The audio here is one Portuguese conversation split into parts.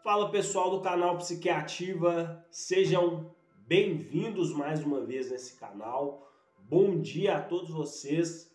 Fala pessoal do canal Psiquiativa, sejam bem-vindos mais uma vez nesse canal. Bom dia a todos vocês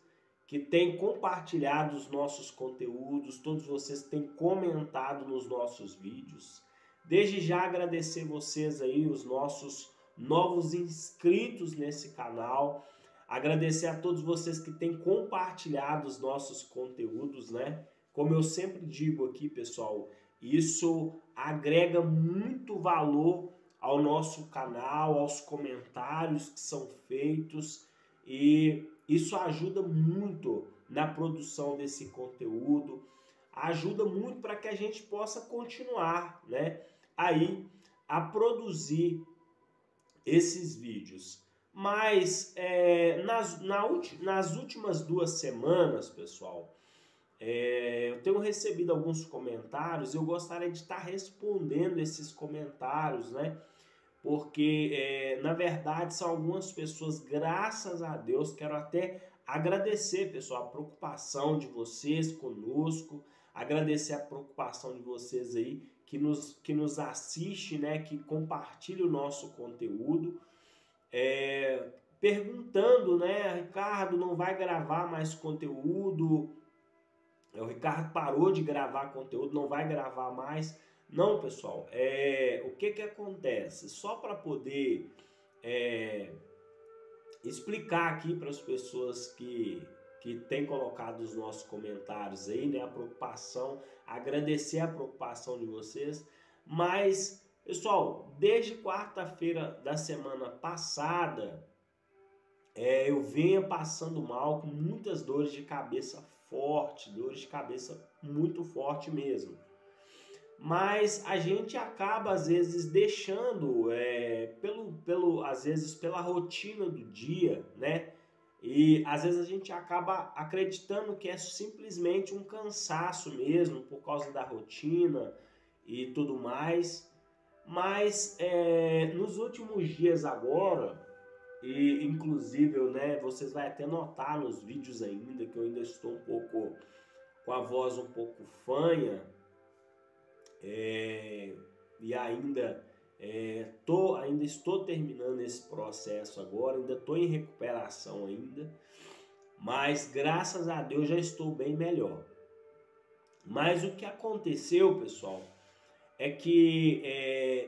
que têm compartilhado os nossos conteúdos, todos vocês que têm comentado nos nossos vídeos. Desde já agradecer vocês aí, os nossos novos inscritos nesse canal. Agradecer a todos vocês que têm compartilhado os nossos conteúdos, né? Como eu sempre digo aqui, pessoal, isso agrega muito valor ao nosso canal, aos comentários que são feitos, e isso ajuda muito na produção desse conteúdo, ajuda muito para que a gente possa continuar, né, aí a produzir esses vídeos. Mas nas últimas 2 semanas, pessoal, eu tenho recebido alguns comentários e eu gostaria de estar respondendo esses comentários, né? Porque, na verdade, são algumas pessoas, graças a Deus, quero até agradecer, pessoal, a preocupação de vocês conosco, agradecer a preocupação de vocês aí que nos assiste, né? Que compartilha o nosso conteúdo. Perguntando, né, Ricardo, não vai gravar mais conteúdo? O Ricardo parou de gravar conteúdo, não vai gravar mais? Não, pessoal, o que acontece? Só para poder explicar aqui para as pessoas que têm colocado os nossos comentários aí, né, a preocupação, agradecer a preocupação de vocês, mas... Pessoal, desde quarta-feira da semana passada, eu venho passando mal com muitas dores de cabeça forte, dores de cabeça muito forte mesmo. Mas a gente acaba, às vezes, deixando, às vezes, pela rotina do dia, né? E às vezes a gente acaba acreditando que é simplesmente um cansaço mesmo, por causa da rotina e tudo mais. Mas nos últimos dias agora, e inclusive, né, vocês vão até notar nos vídeos ainda que eu ainda estou um pouco com a voz um pouco fanha, e ainda estou terminando esse processo agora, ainda estou em recuperação ainda, mas graças a Deus já estou bem melhor. Mas o que aconteceu, pessoal, é que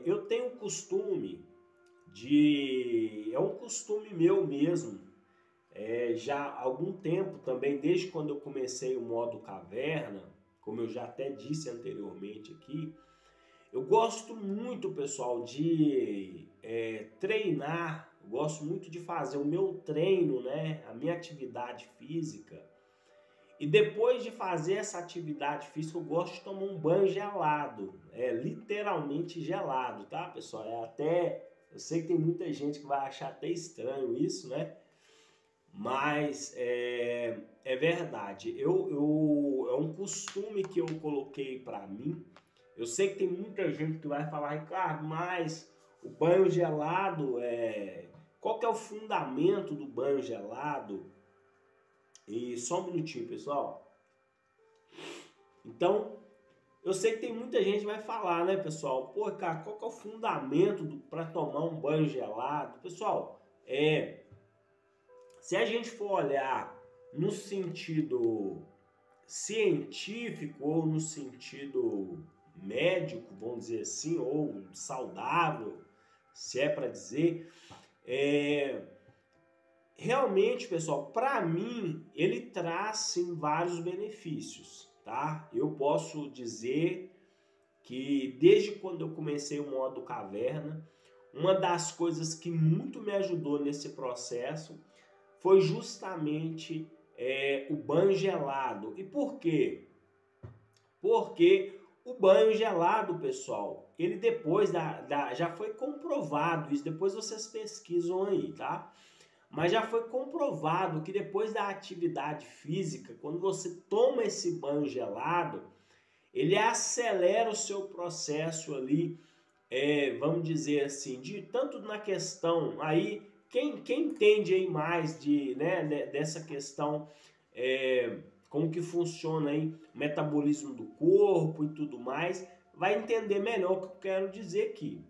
eu tenho o costume é um costume meu mesmo, já há algum tempo também, desde quando eu comecei o modo caverna, como eu já até disse anteriormente aqui, eu gosto muito, pessoal, de treinar, eu gosto muito de fazer o meu treino, né, a minha atividade física. E depois de fazer essa atividade física, eu gosto de tomar um banho gelado. Literalmente gelado, tá, pessoal? Eu sei que tem muita gente que vai achar até estranho isso, né? Mas é verdade. É um costume que eu coloquei pra mim. Eu sei que tem muita gente que vai falar, Ricardo, mas o banho gelado qual que é o fundamento do banho gelado? E só um minutinho, pessoal. Então, eu sei que tem muita gente que vai falar, né, pessoal? Pô, cara, qual que é o fundamento para tomar um banho gelado? Pessoal, se a gente for olhar no sentido científico ou no sentido médico, vamos dizer assim, ou saudável, se é para dizer, realmente, pessoal, para mim, ele traz sim vários benefícios, tá? Eu posso dizer que desde quando eu comecei o modo caverna, uma das coisas que muito me ajudou nesse processo foi justamente o banho gelado. E por quê? Porque o banho gelado, pessoal, ele depois já foi comprovado isso, depois vocês pesquisam aí, tá? Mas já foi comprovado que depois da atividade física, quando você toma esse banho gelado, ele acelera o seu processo ali, vamos dizer assim, tanto na questão aí, quem entende aí mais dessa questão, como que funciona aí o metabolismo do corpo e tudo mais, vai entender melhor o que eu quero dizer aqui.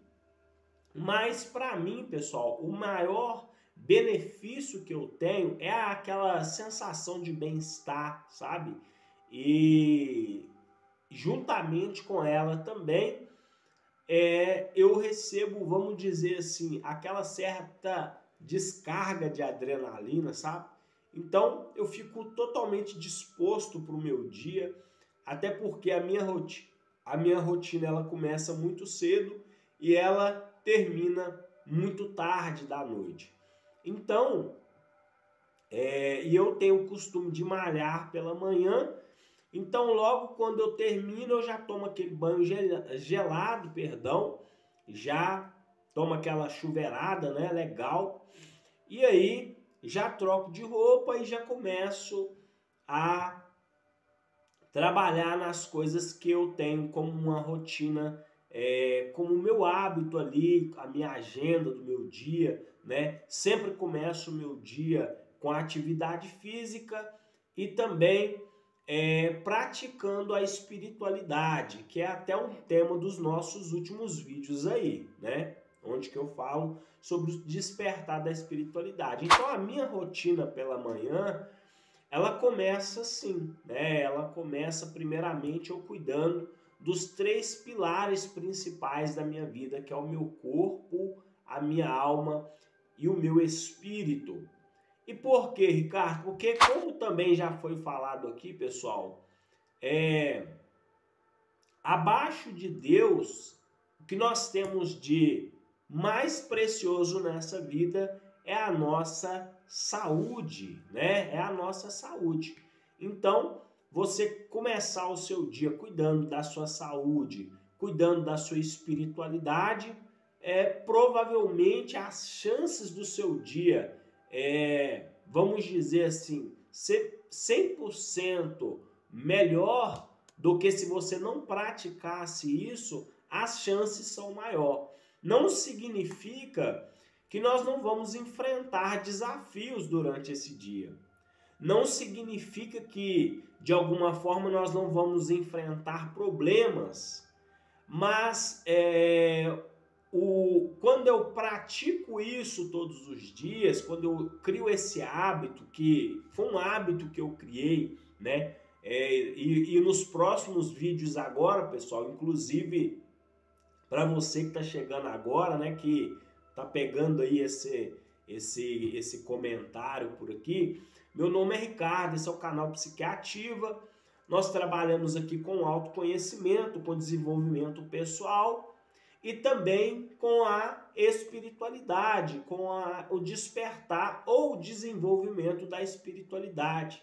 Mas para mim, pessoal, o maior benefício que eu tenho é aquela sensação de bem-estar, sabe? E juntamente com ela também, eu recebo, vamos dizer assim, aquela certa descarga de adrenalina, sabe? Então eu fico totalmente disposto para o meu dia, até porque a minha rotina ela começa muito cedo e ela termina muito tarde da noite. Então, e eu tenho o costume de malhar pela manhã, então logo quando eu termino eu já tomo aquele banho gelado, já tomo aquela chuveirada, né, legal, e aí já troco de roupa e já começo a trabalhar nas coisas que eu tenho como uma rotina, como o meu hábito ali, a minha agenda do meu dia, né? Sempre começo o meu dia com a atividade física e também praticando a espiritualidade, que é até um tema dos nossos últimos vídeos aí, né? Onde que eu falo sobre o despertar da espiritualidade. Então a minha rotina pela manhã, ela começa assim, né? Ela começa primeiramente eu cuidando dos 3 pilares principais da minha vida, que é o meu corpo, a minha alma e o meu espírito. E por quê, Ricardo? Porque como também já foi falado aqui, pessoal, abaixo de Deus, o que nós temos de mais precioso nessa vida é a nossa saúde, né? É a nossa saúde. Então, você começar o seu dia cuidando da sua saúde, cuidando da sua espiritualidade, provavelmente as chances do seu dia, vamos dizer assim, ser 100% melhor do que se você não praticasse isso, as chances são maior. Não significa que nós não vamos enfrentar desafios durante esse dia. Não significa que, de alguma forma, nós não vamos enfrentar problemas. Mas quando eu pratico isso todos os dias, quando eu crio esse hábito, que foi um hábito que eu criei, né? E nos próximos vídeos agora, pessoal, inclusive para você que está chegando agora, né, que está pegando aí esse comentário por aqui, meu nome é Ricardo, esse é o canal Psiquiativa. Nós trabalhamos aqui com autoconhecimento, com desenvolvimento pessoal e também com a espiritualidade, com o despertar ou desenvolvimento da espiritualidade.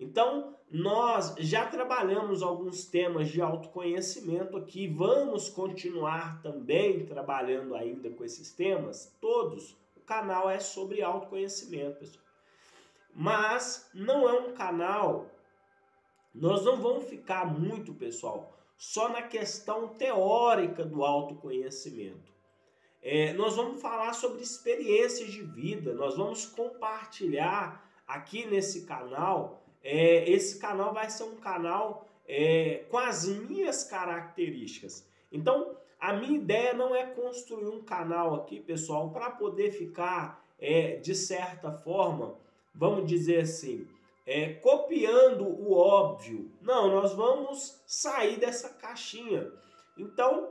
Então, nós já trabalhamos alguns temas de autoconhecimento aqui, vamos continuar também trabalhando ainda com esses temas, todos. O canal é sobre autoconhecimento, pessoal. Mas não é um canal, nós não vamos ficar muito, pessoal, só na questão teórica do autoconhecimento. Nós vamos falar sobre experiências de vida, nós vamos compartilhar aqui nesse canal. Esse canal vai ser um canal com as minhas características. Então, a minha ideia não é construir um canal aqui, pessoal, para poder ficar, de certa forma, vamos dizer assim, copiando o óbvio. Não, nós vamos sair dessa caixinha. Então,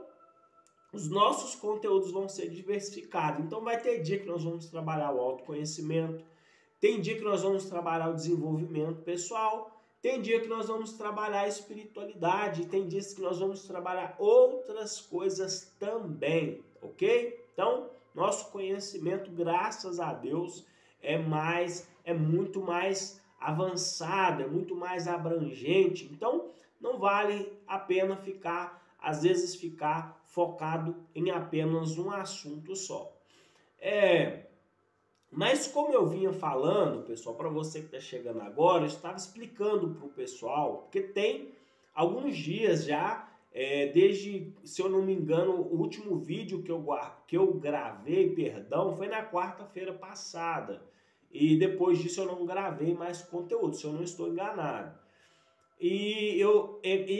os nossos conteúdos vão ser diversificados. Então, vai ter dia que nós vamos trabalhar o autoconhecimento, tem dia que nós vamos trabalhar o desenvolvimento pessoal, tem dia que nós vamos trabalhar a espiritualidade, tem dias que nós vamos trabalhar outras coisas também, ok? Então, nosso conhecimento, graças a Deus, é muito mais avançado, é muito mais abrangente. Então, não vale a pena às vezes ficar focado em apenas um assunto só. Mas como eu vinha falando, pessoal, para você que está chegando agora, eu estava explicando para o pessoal, porque tem alguns dias já, desde, se eu não me engano, o último vídeo que eu gravei, foi na quarta-feira passada. E depois disso eu não gravei mais conteúdo, se eu não estou enganado. E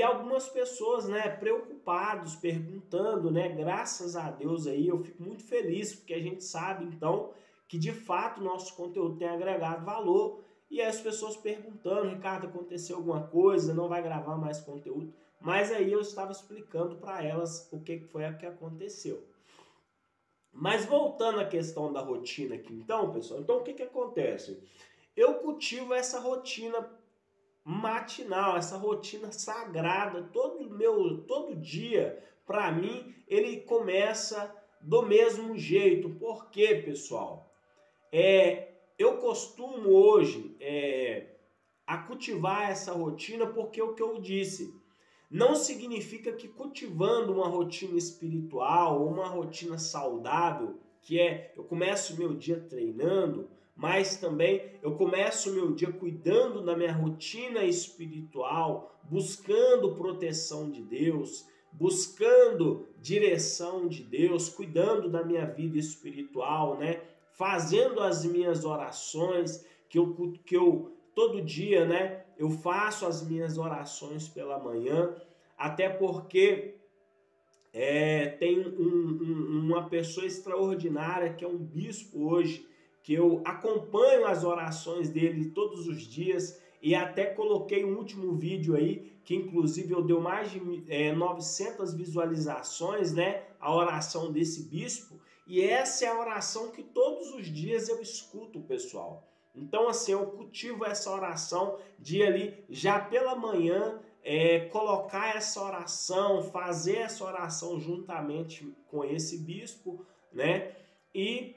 algumas pessoas, né, preocupados, perguntando, né, graças a Deus aí, eu fico muito feliz, porque a gente sabe, então, que de fato o nosso conteúdo tem agregado valor, e aí as pessoas perguntando, Ricardo, aconteceu alguma coisa, não vai gravar mais conteúdo, mas aí eu estava explicando para elas o que foi que aconteceu. Mas voltando à questão da rotina aqui, então, pessoal, então o que acontece? Eu cultivo essa rotina matinal, essa rotina sagrada, todo dia, para mim, ele começa do mesmo jeito. Por quê, pessoal? Eu costumo hoje a cultivar essa rotina porque o que eu disse, não significa que cultivando uma rotina espiritual, uma rotina saudável, que eu começo meu dia treinando, mas também eu começo meu dia cuidando da minha rotina espiritual, buscando proteção de Deus, buscando direção de Deus, cuidando da minha vida espiritual, né? Fazendo as minhas orações, que eu todo dia, né? Eu faço as minhas orações pela manhã, até porque tem uma pessoa extraordinária que é um bispo hoje, que eu acompanho as orações dele todos os dias, e até coloquei um último vídeo aí, que inclusive eu deu mais de 900 visualizações, né? A oração desse bispo, e essa é a oração que todos os dias eu escuto, pessoal. Então, assim, eu cultivo essa oração de ali, já pela manhã, colocar essa oração, fazer essa oração juntamente com esse bispo, né? E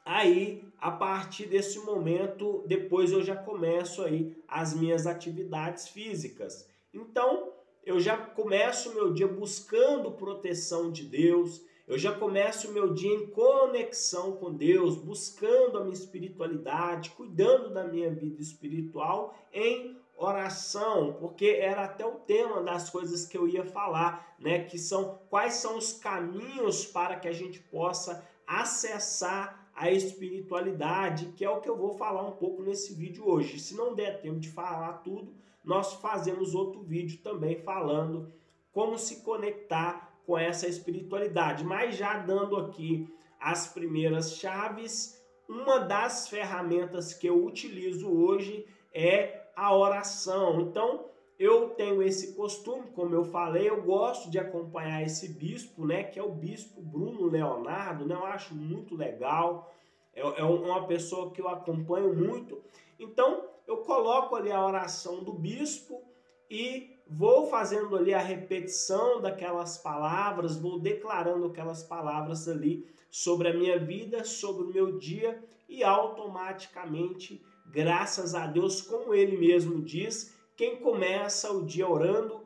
aí, a partir desse momento, depois eu já começo aí as minhas atividades físicas. Então, eu já começo o meu dia buscando proteção de Deus, eu já começo o meu dia em conexão com Deus, buscando a minha espiritualidade, cuidando da minha vida espiritual em oração, porque era até o tema das coisas que eu ia falar, né? Que são quais são os caminhos para que a gente possa acessar a espiritualidade, que é o que eu vou falar um pouco nesse vídeo hoje. Se não der tempo de falar tudo, nós fazemos outro vídeo também falando como se conectar com essa espiritualidade, mas já dando aqui as primeiras chaves, uma das ferramentas que eu utilizo hoje é a oração. Então, eu tenho esse costume, como eu falei, eu gosto de acompanhar esse bispo, né, que é o bispo Bruno Leonardo, né, eu acho muito legal, é uma pessoa que eu acompanho muito. Então, eu coloco ali a oração do bispo e vou fazendo ali a repetição daquelas palavras, vou declarando aquelas palavras ali sobre a minha vida, sobre o meu dia, e automaticamente, graças a Deus, como ele mesmo diz, quem começa o dia orando,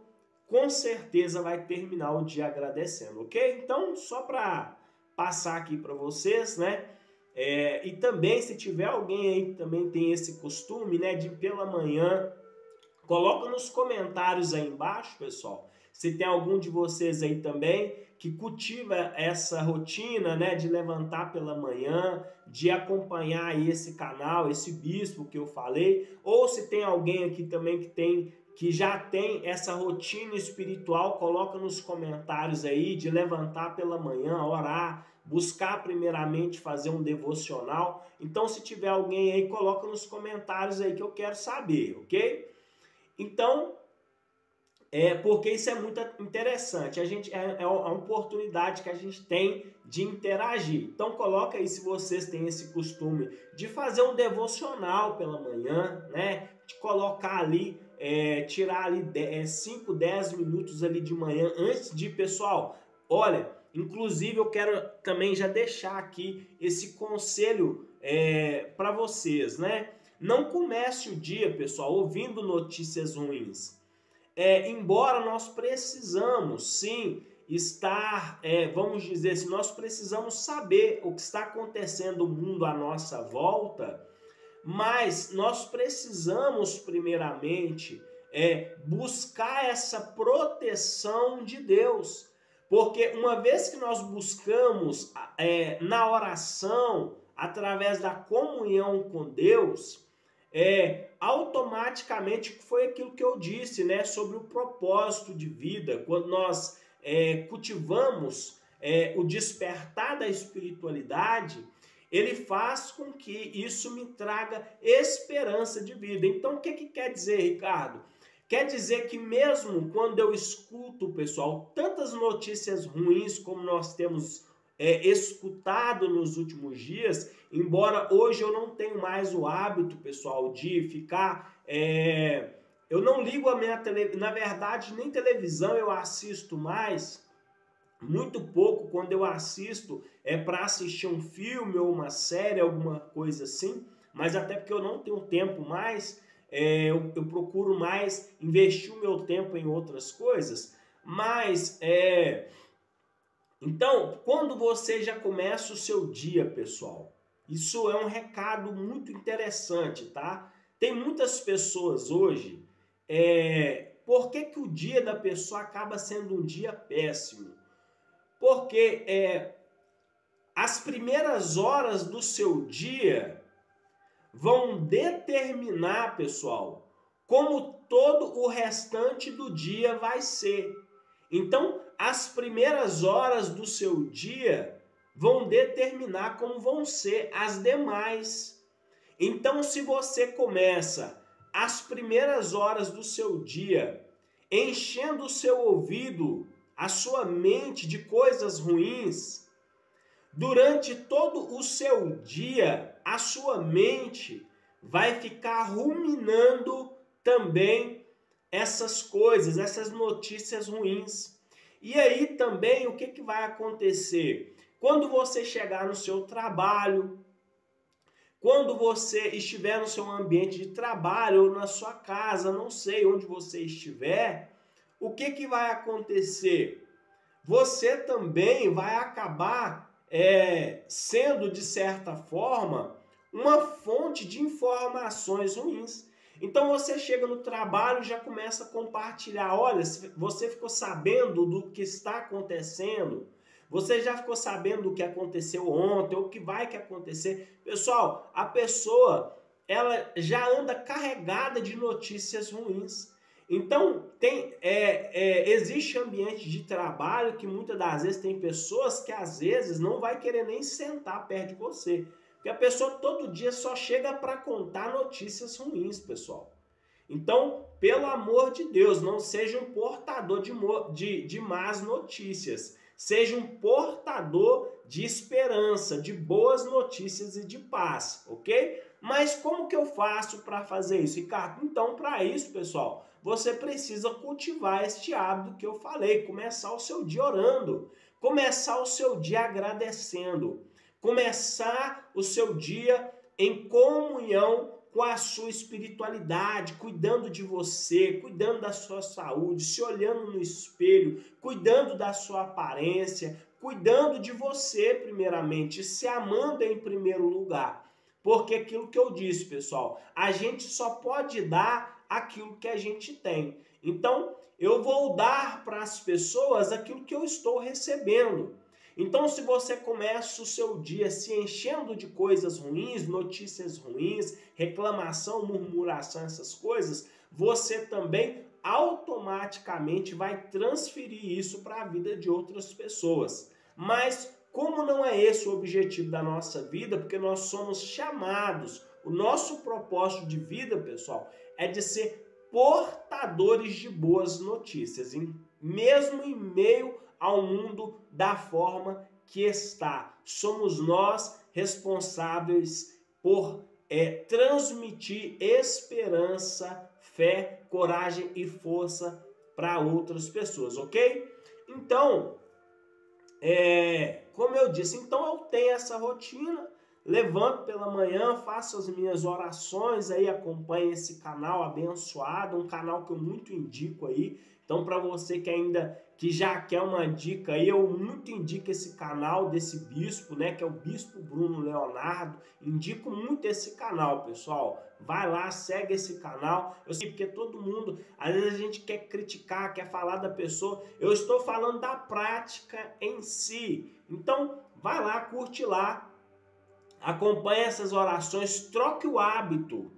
com certeza vai terminar o dia agradecendo, ok? Então, só para passar aqui para vocês, né? E também, se tiver alguém aí que também tem esse costume, né, de pela manhã, coloca nos comentários aí embaixo, pessoal, se tem algum de vocês aí também que cultiva essa rotina, né, de levantar pela manhã, de acompanhar aí esse canal, esse bispo que eu falei, ou se tem alguém aqui também que já tem essa rotina espiritual, coloca nos comentários aí de levantar pela manhã, orar, buscar primeiramente fazer um devocional. Então, se tiver alguém aí, coloca nos comentários aí que eu quero saber, ok? Então, porque isso é muito interessante. É uma oportunidade que a gente tem de interagir. Então, coloca aí se vocês têm esse costume de fazer um devocional pela manhã, né? De colocar ali, tirar ali 5, 10 minutos ali de manhã antes de, pessoal, olha, inclusive eu quero também já deixar aqui esse conselho para vocês, né? Não comece o dia, pessoal, ouvindo notícias ruins. Embora nós precisamos, sim, estar, vamos dizer assim, nós precisamos saber o que está acontecendo no mundo à nossa volta, mas nós precisamos, primeiramente, buscar essa proteção de Deus. Porque uma vez que nós buscamos na oração, através da comunhão com Deus, automaticamente foi aquilo que eu disse, né, sobre o propósito de vida. Quando nós cultivamos o despertar da espiritualidade, ele faz com que isso me traga esperança de vida. Então, o que quer dizer, Ricardo? Quer dizer que mesmo quando eu escuto, pessoal, tantas notícias ruins como nós temos escutado nos últimos dias, embora hoje eu não tenho mais o hábito, pessoal, de ficar... eu não ligo a minha televisão, na verdade, nem televisão eu assisto mais, muito pouco. Quando eu assisto para assistir um filme ou uma série, alguma coisa assim, mas até porque eu não tenho tempo mais, eu procuro mais investir o meu tempo em outras coisas. Mas, então, quando você já começa o seu dia, pessoal, isso é um recado muito interessante, tá? Tem muitas pessoas hoje, por que o dia da pessoa acaba sendo um dia péssimo? Porque as primeiras horas do seu dia vão determinar, pessoal, como todo o restante do dia vai ser. Então, as primeiras horas do seu dia vão determinar como vão ser as demais. Então, se você começa as primeiras horas do seu dia enchendo o seu ouvido, a sua mente de coisas ruins, durante todo o seu dia, a sua mente vai ficar ruminando também essas coisas, essas notícias ruins. E aí também o que vai acontecer? Quando você chegar no seu trabalho, quando você estiver no seu ambiente de trabalho ou na sua casa, não sei onde você estiver, o que vai acontecer? Você também vai acabar sendo, de certa forma, uma fonte de informações ruins. Então você chega no trabalho e já começa a compartilhar. Olha, você ficou sabendo do que está acontecendo? Você já ficou sabendo do que aconteceu ontem, ou o que vai acontecer? Pessoal, a pessoa ela já anda carregada de notícias ruins. Então, existe ambiente de trabalho que muitas das vezes tem pessoas que às vezes não vai querer nem sentar perto de você. Porque a pessoa todo dia só chega para contar notícias ruins, pessoal. Então, pelo amor de Deus, não seja um portador de más notícias. Seja um portador de esperança, de boas notícias e de paz, ok? Mas como que eu faço para fazer isso, Ricardo? Então, para isso, pessoal, você precisa cultivar este hábito que eu falei, começar o seu dia orando, começar o seu dia agradecendo, começar o seu dia em comunhão com a sua espiritualidade, cuidando de você, cuidando da sua saúde, se olhando no espelho, cuidando da sua aparência, cuidando de você primeiramente, se amando em primeiro lugar. Porque aquilo que eu disse, pessoal, a gente só pode dar aquilo que a gente tem. Então, eu vou dar para as pessoas aquilo que eu estou recebendo. Então, se você começa o seu dia se enchendo de coisas ruins, notícias ruins, reclamação, murmuração, essas coisas, você também automaticamente vai transferir isso para a vida de outras pessoas. Mas, como não é esse o objetivo da nossa vida, porque nós somos chamados, o nosso propósito de vida, pessoal, é de ser portadores de boas notícias, mesmo em meio ao mundo da forma que está. Somos nós responsáveis por transmitir esperança, fé, coragem e força para outras pessoas, ok? Então, como eu disse, então eu tenho essa rotina, levanto pela manhã, faço as minhas orações, aí acompanhe esse canal abençoado, um canal que eu muito indico aí. Então, para você que já quer uma dica aí, eu muito indico esse canal desse bispo, né, que é o Bispo Bruno Leonardo. Indico muito esse canal, pessoal. Vai lá, segue esse canal. Eu sei porque todo mundo, às vezes a gente quer criticar, quer falar da pessoa. Eu estou falando da prática em si. Então, vai lá, curte lá, acompanhe essas orações, troque o hábito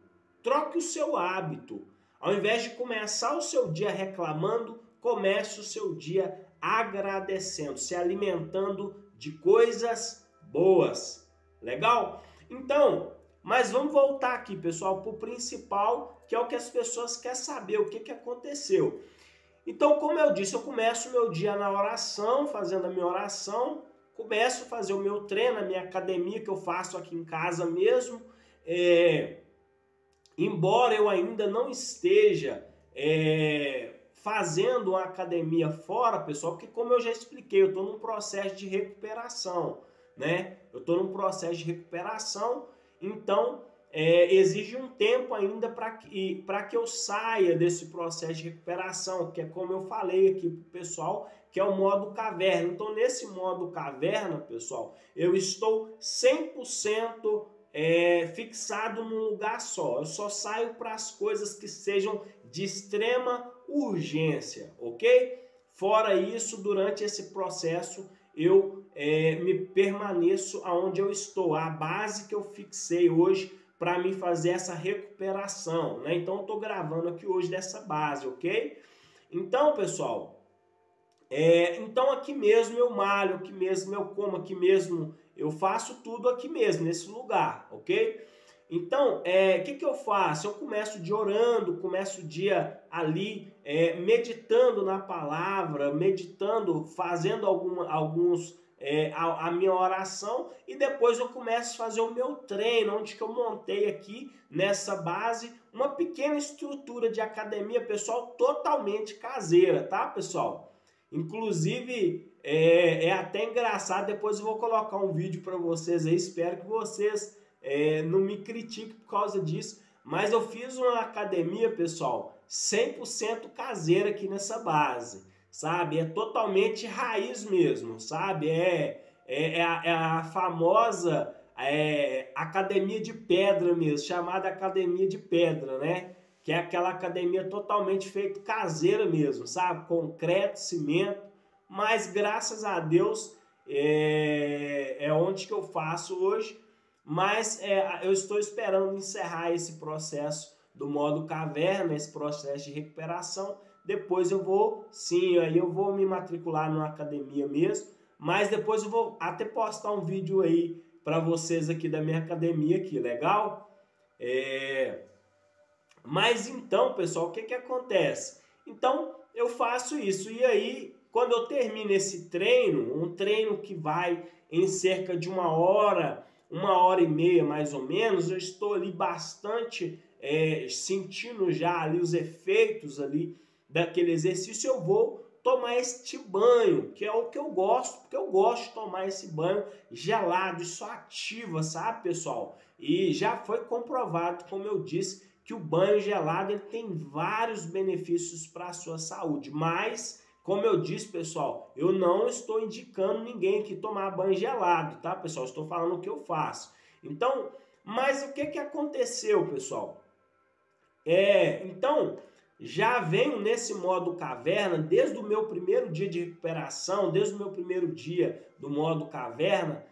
troque o seu hábito. Ao invés de começar o seu dia reclamando, comece o seu dia agradecendo, se alimentando de coisas boas. Legal? Então, mas vamos voltar aqui, pessoal, para o principal, que é o que as pessoas querem saber, o que aconteceu. Então, como eu disse, eu começo o meu dia na oração, fazendo a minha oração, começo a fazer o meu treino, a minha academia que eu faço aqui em casa mesmo. Embora eu ainda não esteja fazendo uma academia fora, pessoal, porque como eu já expliquei, eu estou num processo de recuperação, né? Eu estou num processo de recuperação, então exige um tempo ainda para que eu saia desse processo de recuperação, que é como eu falei aqui para o pessoal, que é o modo caverna. Então, nesse modo caverna, pessoal, eu estou 100% fixado num lugar só. Eu só saio para as coisas que sejam de extrema urgência, ok? Fora isso, durante esse processo, eu me permaneço aonde eu estou, a base que eu fixei hoje para me fazer essa recuperação, né? Então, eu estou gravando aqui hoje dessa base, ok? Então, pessoal, então aqui mesmo eu malho, aqui mesmo eu como, aqui mesmo eu faço tudo aqui mesmo, nesse lugar, ok? Então, que eu faço? Eu começo o dia orando, começo o dia ali meditando na palavra, meditando, fazendo a minha oração, e depois eu começo a fazer o meu treino, onde que eu montei aqui nessa base uma pequena estrutura de academia, pessoal, totalmente caseira, tá, pessoal? Inclusive, é até engraçado, depois eu vou colocar um vídeo para vocês aí, espero que vocês não me critiquem por causa disso, mas eu fiz uma academia, pessoal, 100% caseira aqui nessa base, sabe? É totalmente raiz mesmo, sabe? A famosa academia de pedra mesmo, chamada academia de pedra, né? Que é aquela academia totalmente feita caseira mesmo, sabe? Concreto, cimento, mas graças a Deus é onde que eu faço hoje, mas eu estou esperando encerrar esse processo do modo caverna, esse processo de recuperação. Depois eu vou, sim, aí eu vou me matricular numa academia mesmo, mas depois eu vou até postar um vídeo aí para vocês aqui da minha academia aqui, legal? Mas então, pessoal, o que acontece? Então, eu faço isso. E aí, quando eu termino esse treino, um treino que vai em cerca de 1h30 mais ou menos, eu estou ali bastante sentindo já ali os efeitos ali daquele exercício, eu vou tomar este banho, que é o que eu gosto, porque eu gosto de tomar esse banho gelado, isso ativa, sabe, pessoal? E já foi comprovado, como eu disse, que o banho gelado ele tem vários benefícios para a sua saúde, mas, como eu disse, pessoal, eu não estou indicando ninguém que tomar banho gelado, tá, pessoal? Estou falando o que eu faço. Então, mas o que aconteceu, pessoal? Então, já venho nesse modo caverna desde o meu primeiro dia de recuperação, desde o meu primeiro dia do modo caverna,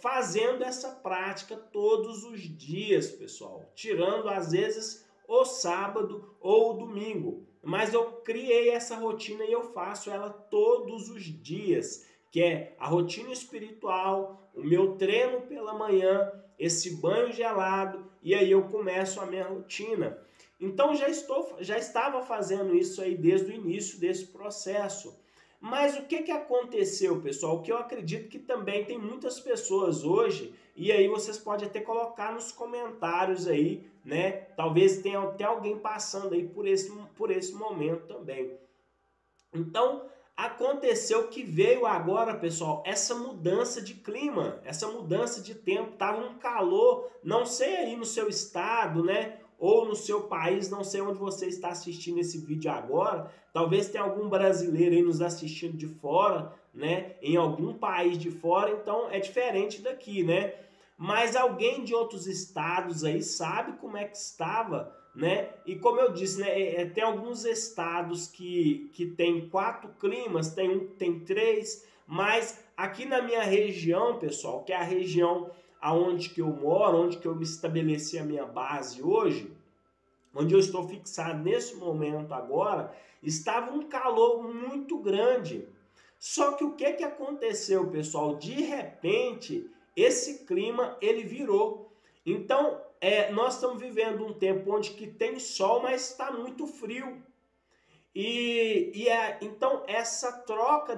fazendo essa prática todos os dias, pessoal. Tirando, às vezes, o sábado ou o domingo. Mas eu criei essa rotina e eu faço ela todos os dias, que é a rotina espiritual, o meu treino pela manhã, esse banho gelado, e aí eu começo a minha rotina. Então já estava fazendo isso aí desde o início desse processo. Mas o que aconteceu, pessoal? O que eu acredito que também tem muitas pessoas hoje, e aí vocês podem até colocar nos comentários aí, né? Talvez tenha até alguém passando aí por esse momento também. Então, aconteceu que veio agora, pessoal, essa mudança de clima, essa mudança de tempo. Tava um calor, não sei aí no seu estado, né? Ou no seu país, não sei onde você está assistindo esse vídeo agora, talvez tenha algum brasileiro aí nos assistindo de fora, né, em algum país de fora, então é diferente daqui, né, mas alguém de outros estados aí sabe como é que estava, né, e como eu disse, né, tem alguns estados que tem 4 climas, tem 3, mas aqui na minha região, pessoal, que é a região aonde que eu moro, onde que eu me estabeleci a minha base hoje, onde eu estou fixado nesse momento agora, estava um calor muito grande. Só que o que aconteceu, pessoal? De repente, esse clima ele virou. Então, nós estamos vivendo um tempo onde que tem sol, mas está muito frio. Então essa troca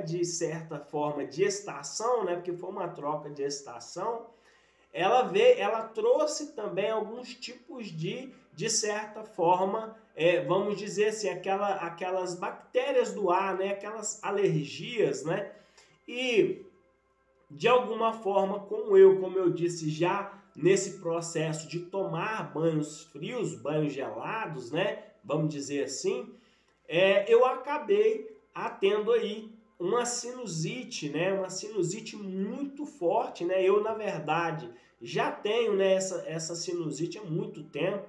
de certa forma de estação, né? Porque foi uma troca de estação, ela trouxe também alguns tipos de certa forma, vamos dizer assim, aquelas bactérias do ar, né? Aquelas alergias, né? E de alguma forma, como eu disse já nesse processo de tomar banhos frios, banhos gelados, né? Vamos dizer assim, eu acabei tendo aí uma sinusite, né? Uma sinusite muito forte, né? Eu, na verdade, já tenho, né, essa sinusite há muito tempo,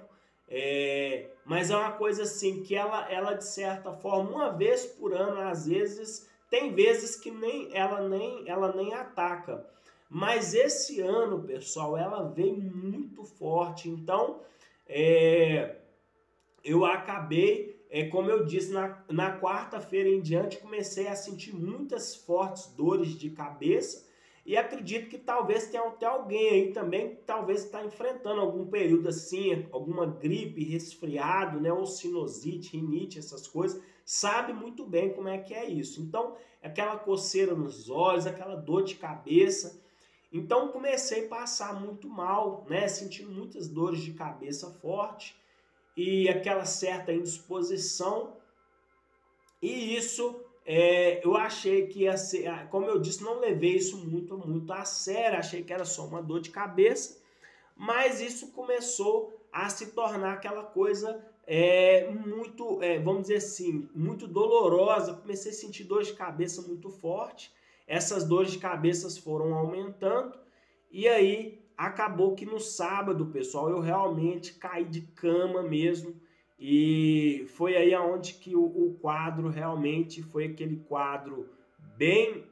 mas é uma coisa assim que ela de certa forma, uma vez por ano, às vezes, tem vezes que ela nem ataca. Mas esse ano, pessoal, ela veio muito forte. Então, eu acabei, como eu disse, na quarta-feira em diante, comecei a sentir muitas fortes dores de cabeça. E acredito que talvez tenha até alguém aí também que talvez está enfrentando algum período assim, alguma gripe, resfriado, né, ou sinusite, rinite, essas coisas, sabe muito bem como é que é isso. Então, aquela coceira nos olhos, aquela dor de cabeça. Então, comecei a passar muito mal, né, sentindo muitas dores de cabeça forte e aquela certa indisposição. E isso eu achei que ia ser, como eu disse, não levei isso muito a sério, achei que era só uma dor de cabeça, mas isso começou a se tornar aquela coisa muito, vamos dizer assim, muito dolorosa. Comecei a sentir dor de cabeça muito forte, essas dores de cabeça foram aumentando, e aí acabou que no sábado, pessoal, eu realmente caí de cama mesmo. E foi aí aonde que o quadro realmente foi aquele quadro bem,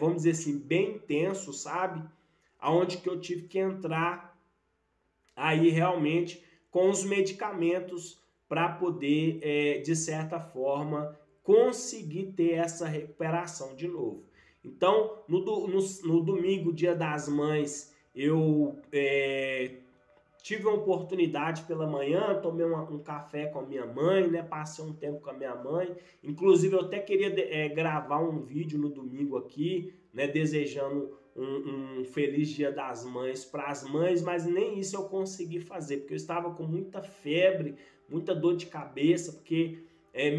vamos dizer assim, bem intenso, sabe? Aonde que eu tive que entrar aí realmente com os medicamentos para poder, de certa forma, conseguir ter essa recuperação de novo. Então, no domingo, Dia das Mães, eu tive uma oportunidade pela manhã, tomei um café com a minha mãe, né? Passei um tempo com a minha mãe. Inclusive, eu até queria gravar um vídeo no domingo aqui, né? Desejando um feliz Dia das Mães para as mães, mas nem isso eu consegui fazer, porque eu estava com muita febre, muita dor de cabeça, porque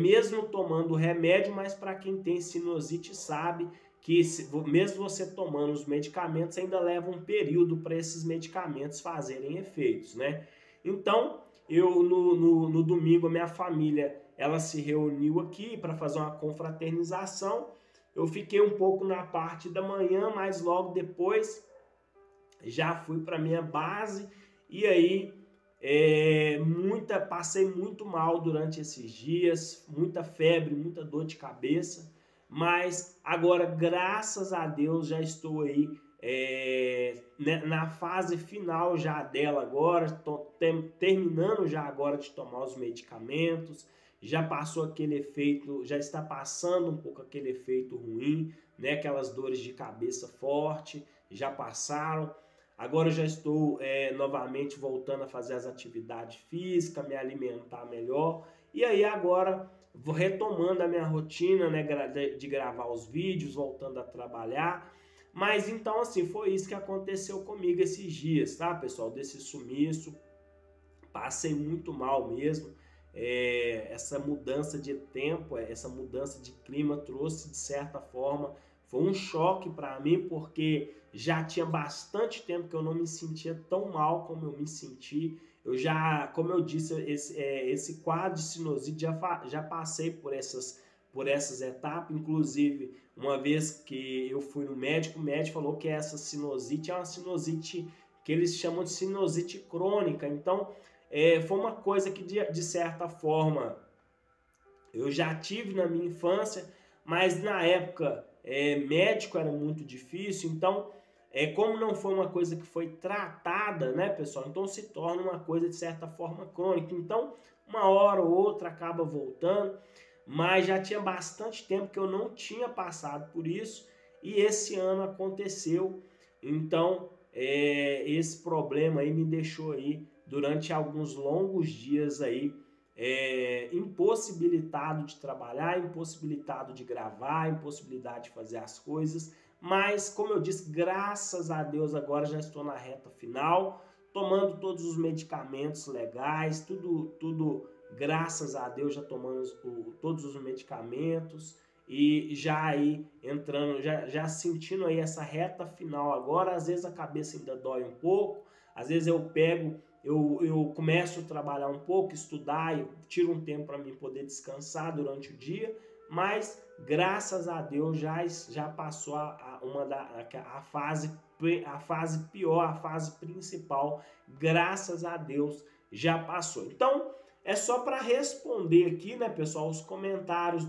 mesmo tomando remédio, mas para quem tem sinusite sabe que mesmo você tomando os medicamentos, ainda leva um período para esses medicamentos fazerem efeitos, né? Então, eu no domingo, a minha família, ela se reuniu aqui para fazer uma confraternização. Eu fiquei um pouco na parte da manhã, mas logo depois já fui para minha base, e aí passei muito mal durante esses dias, muita febre, muita dor de cabeça. Mas agora, graças a Deus, já estou aí na fase final já dela agora, estou terminando já agora de tomar os medicamentos, já passou aquele efeito, já está passando um pouco aquele efeito ruim, né? Aquelas dores de cabeça forte, já passaram. Agora eu já estou novamente voltando a fazer as atividades físicas, me alimentar melhor, e aí agora vou retomando a minha rotina, né, de gravar os vídeos, voltando a trabalhar. Mas então, assim, foi isso que aconteceu comigo esses dias, tá, pessoal? Desse sumiço, passei muito mal mesmo. Essa mudança de tempo, essa mudança de clima trouxe, de certa forma, foi um choque para mim, porque já tinha bastante tempo que eu não me sentia tão mal como eu me senti. Eu já, como eu disse, esse quadro de sinusite, já passei por essas etapas. Inclusive, uma vez que eu fui no médico, o médico falou que essa sinusite é uma sinusite que eles chamam de sinusite crônica. Então, foi uma coisa que, de certa forma, eu já tive na minha infância, mas na época médico era muito difícil. Então, como não foi uma coisa que foi tratada, né, pessoal? Então se torna uma coisa de certa forma crônica. Então, uma hora ou outra acaba voltando, mas já tinha bastante tempo que eu não tinha passado por isso e esse ano aconteceu. Então, esse problema aí me deixou aí durante alguns longos dias aí impossibilitado de trabalhar, impossibilitado de gravar, impossibilidade de fazer as coisas. Mas, como eu disse, graças a Deus agora já estou na reta final, tomando todos os medicamentos legais, tudo graças a Deus já tomando todos os medicamentos e já aí entrando, já sentindo aí essa reta final agora. Às vezes a cabeça ainda dói um pouco, às vezes eu começo a trabalhar um pouco, estudar, eu tiro um tempo para mim poder descansar durante o dia, mas graças a Deus já passou a fase pior, a fase principal, graças a Deus já passou. Então, é só para responder aqui, né, pessoal, os comentários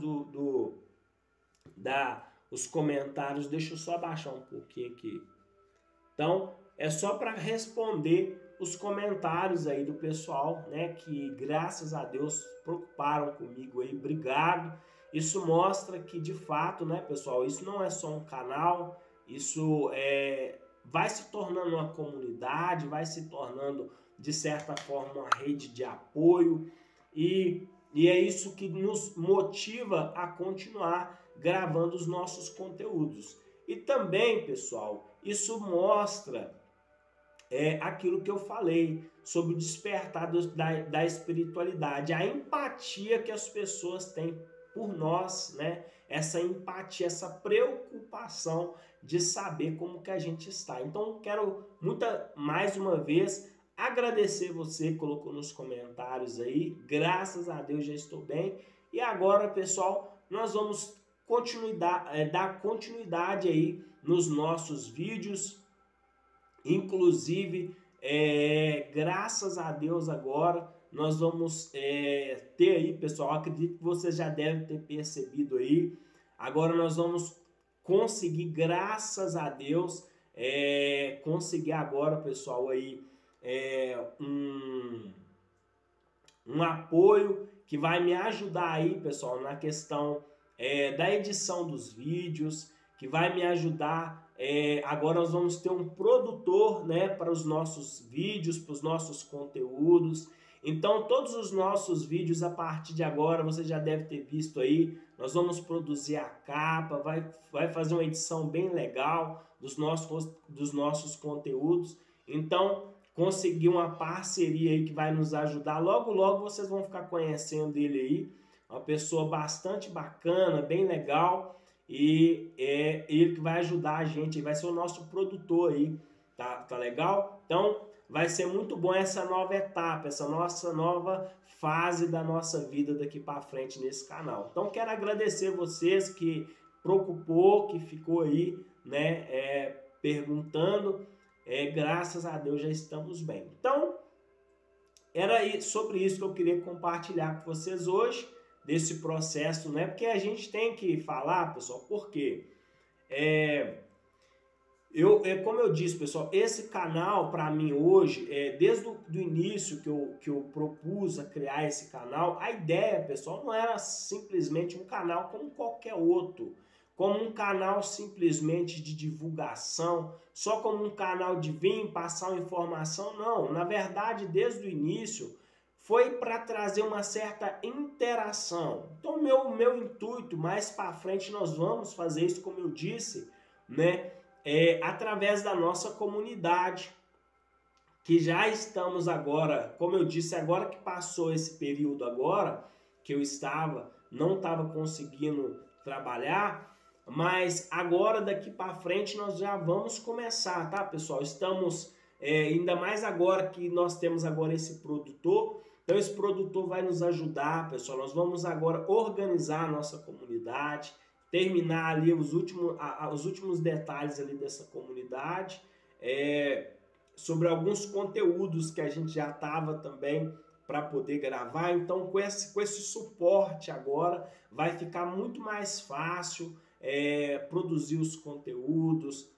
os comentários, deixa eu só abaixar um pouquinho aqui. Então, é só para responder os comentários aí do pessoal, né, que graças a Deus preocuparam comigo aí, obrigado. Isso mostra que de fato, né, pessoal, isso não é só um canal, isso vai se tornando uma comunidade, vai se tornando de certa forma uma rede de apoio e é isso que nos motiva a continuar gravando os nossos conteúdos. E também, pessoal, isso mostra aquilo que eu falei sobre o despertar da espiritualidade, a empatia que as pessoas têm por nós, né? Essa empatia, essa preocupação de saber como que a gente está. Então, quero mais uma vez agradecer você que colocou nos comentários aí. Graças a Deus já estou bem. E agora, pessoal, nós vamos dar continuidade aí nos nossos vídeos. Inclusive, graças a Deus agora, nós vamos ter aí, pessoal, acredito que vocês já devem ter percebido aí, agora nós vamos conseguir, graças a Deus, conseguir agora, pessoal, aí, um apoio que vai me ajudar aí, pessoal, na questão da edição dos vídeos, que vai me ajudar. Agora nós vamos ter um produtor, né, para os nossos vídeos, para os nossos conteúdos. Então todos os nossos vídeos a partir de agora, você já deve ter visto aí, nós vamos produzir a capa, vai fazer uma edição bem legal dos nossos conteúdos. Então conseguir uma parceria aí que vai nos ajudar. Logo logo vocês vão ficar conhecendo ele aí, uma pessoa bastante bacana, bem legal. E é ele que vai ajudar a gente, vai ser o nosso produtor aí, tá legal? Então vai ser muito bom essa nova etapa, essa nossa nova fase da nossa vida daqui para frente nesse canal. Então quero agradecer vocês que preocupou, que ficou aí, né, perguntando, graças a Deus já estamos bem. Então era sobre isso que eu queria compartilhar com vocês hoje, desse processo, né? Porque a gente tem que falar, pessoal, porque como eu disse, pessoal, esse canal para mim hoje, desde o início que eu propus a criar esse canal, a ideia, pessoal, não era simplesmente um canal como qualquer outro, como um canal simplesmente de divulgação, só como um canal de vir passar uma informação, não. Na verdade, desde o início, foi para trazer uma certa interação. Então, meu intuito, mais para frente, nós vamos fazer isso, como eu disse, né? Através da nossa comunidade, que já estamos agora, como eu disse, agora que passou esse período agora, que eu não estava conseguindo trabalhar, mas agora, daqui para frente, nós já vamos começar, tá, pessoal? Estamos, ainda mais agora que nós temos agora esse produtor. Então esse produtor vai nos ajudar, pessoal. Nós vamos agora organizar a nossa comunidade, terminar ali os últimos detalhes ali dessa comunidade, sobre alguns conteúdos que a gente já estava também para poder gravar. Então com esse suporte agora vai ficar muito mais fácil produzir os conteúdos,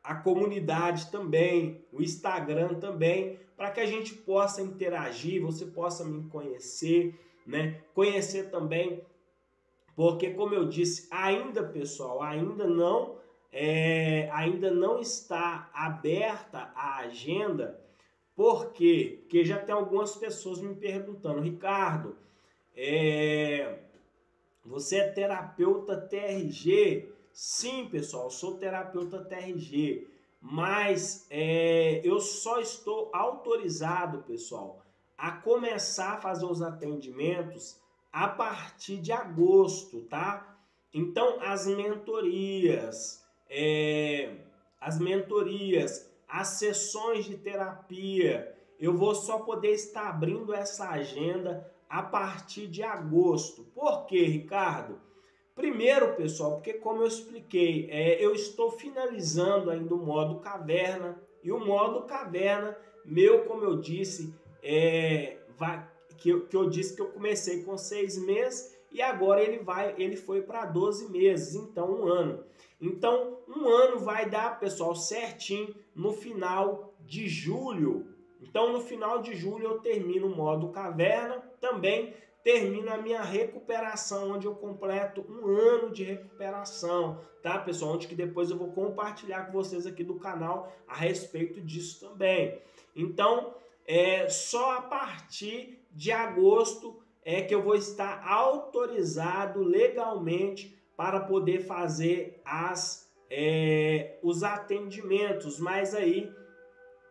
a comunidade também, o Instagram também, para que a gente possa interagir, você possa me conhecer, né? Conhecer também, porque como eu disse, ainda pessoal, ainda não está aberta a agenda. Por quê? Porque já tem algumas pessoas me perguntando, Ricardo, você é terapeuta TRG? Sim, pessoal, sou terapeuta TRG, mas eu só estou autorizado, pessoal, a começar a fazer os atendimentos a partir de agosto, tá? Então, as mentorias, as sessões de terapia, eu vou só poder estar abrindo essa agenda a partir de agosto. Por quê, Ricardo? Primeiro, pessoal, porque como eu expliquei, eu estou finalizando ainda o modo caverna, e o modo caverna, como eu disse, que eu disse que eu comecei com 6 meses, e agora ele foi para 12 meses, então 1 ano. Então, 1 ano vai dar, pessoal, certinho no final de julho. Então, no final de julho eu termino o modo caverna, também termino a minha recuperação, onde eu completo 1 ano de recuperação, tá, pessoal? Onde que depois eu vou compartilhar com vocês aqui do canal a respeito disso também. Então, só a partir de agosto que eu vou estar autorizado legalmente para poder fazer os atendimentos, mas aí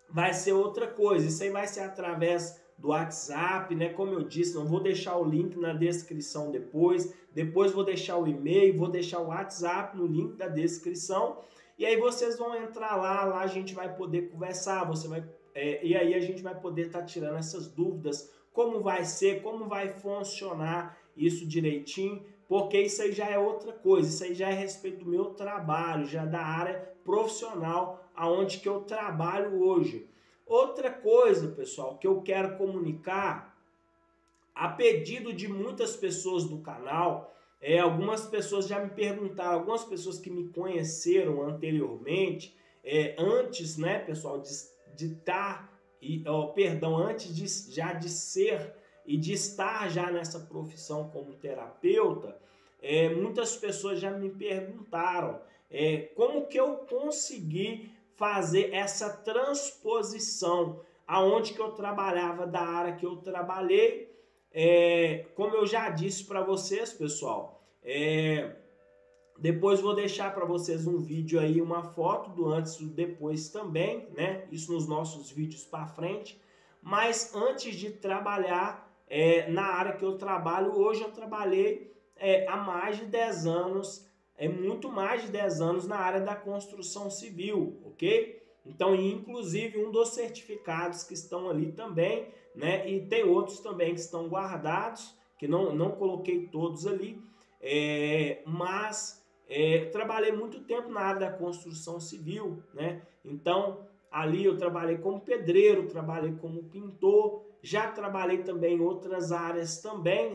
vai ser outra coisa, isso aí vai ser através do WhatsApp, né? Como eu disse, não vou deixar o link na descrição depois vou deixar o e-mail, vou deixar o WhatsApp no link da descrição, e aí vocês vão entrar lá a gente vai poder conversar, e aí a gente vai poder estar tirando essas dúvidas, como vai ser, como vai funcionar isso direitinho, porque isso aí já é outra coisa, isso aí já é a respeito do meu trabalho, já da área profissional aonde que eu trabalho hoje. Outra coisa, pessoal, que eu quero comunicar, a pedido de muitas pessoas do canal, algumas pessoas já me perguntaram, algumas pessoas que me conheceram anteriormente, antes, né, pessoal, antes de ser e de estar já nessa profissão como terapeuta, muitas pessoas já me perguntaram como que eu consegui fazer essa transposição aonde que eu trabalhava da área que eu trabalhei. Como eu já disse para vocês, pessoal, depois vou deixar para vocês um vídeo aí, uma foto do antes e do depois também, né? Isso nos nossos vídeos para frente. Mas antes de trabalhar na área que eu trabalho, hoje eu trabalhei há mais de 10 anos, muito mais de 10 anos na área da construção civil, ok? Então, inclusive, um dos certificados que estão ali também, né? E tem outros também que estão guardados, que não coloquei todos ali, mas trabalhei muito tempo na área da construção civil, né? Então, ali eu trabalhei como pedreiro, trabalhei como pintor, já trabalhei também em outras áreas também,